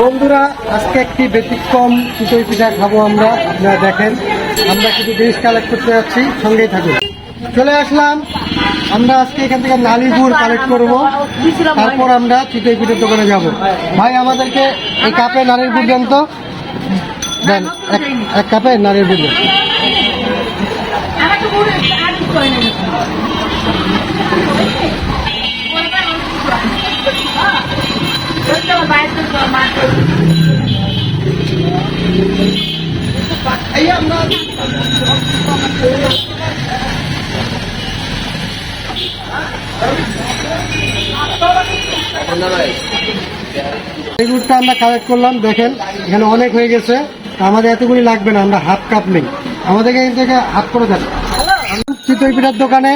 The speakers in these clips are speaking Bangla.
বন্ধুরা, আজকে একটি ব্যতিক্রম চিতই পিঠা খাবো আমরা। আপনারা দেখেন, আমরা কিছু জিনিস কালেক্ট করতে যাচ্ছি, সঙ্গেই থাকুন। চলে আসলাম আমরা আজকে এখান থেকে নালি গুড় কালেক্ট করবো, তারপর আমরা চিতই পিঠার দোকানে যাব। ভাই, আমাদেরকে এই কাপে নারীর গুড় দেন তো, দেন এক কাপে নারীর গুড় দেন। এই গুড়টা আমরা কালেক্ট করলাম, দেখেন এখানে অনেক হয়ে গেছে। আমাদের এতগুলি লাগবে না, আমরা হাফ কাপ নেই, আমাদেরকে এখান থেকে হাফ করে দেন। চিতই পিঠার দোকানে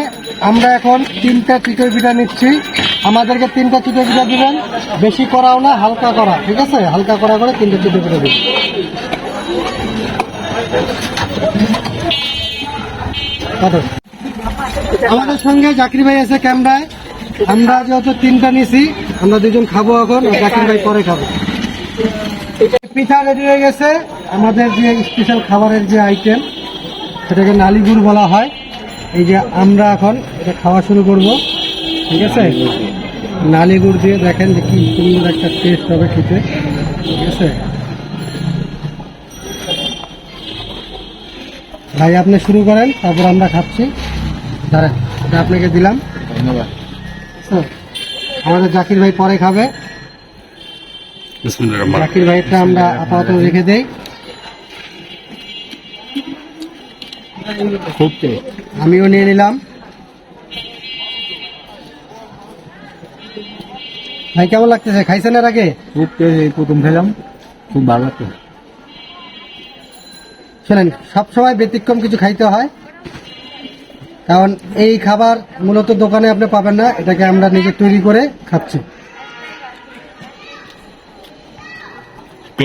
আমরা এখন 3টা চিতই পিঠা নিচ্ছি। আমাদেরকে 3টা চিতই পিঠা দিবেন, বেশি করাও না, হালকা করা, ঠিক আছে? হালকা করা করে 3টা চিতই পিঠা দিবেন। আমাদের সঙ্গে জাকির ভাই আছে ক্যামেরায়। আমরা যেহেতু 3টা নিছি, আমরা 2জন খাবো এখন, জাকির ভাই পরে খাবো। পিঠা রেডি হয়ে গেছে। আমাদের যে স্পেশাল খাবারের যে আইটেম, সেটাকে নালি গুড় বলা হয়। এই যে আমরা এখন এটা খাওয়া শুরু করব, ঠিক আছে? নালি গুড় দিয়ে দেখেন যে কি সুন্দর একটা টেস্ট হবে খেতে, ঠিক আছে? ভাই, আপনি শুরু করেন, তারপর আমরা খাচ্ছি। দাঁড়ান, এটা আপনাকে দিলাম, ধন্যবাদ। আমাদের জাকির ভাই পরে খাবে। জাকির ভাইটা আমরা আপাতত রেখে দেই। আমিও নিয়ে নিলাম। ভাই, কেমন লাগতেছে? খাইছেন এর আগে? খুব প্রথম খেলাম, খুব ভালো লাগতো। শোনেন, সবসময় ব্যতিক্রম কিছু খাইতে হয়, কারণ এই খাবার মূলত দোকানে আপনি পাবেন না, এটাকে আমরা নিজে তৈরি করে খাচ্ছি।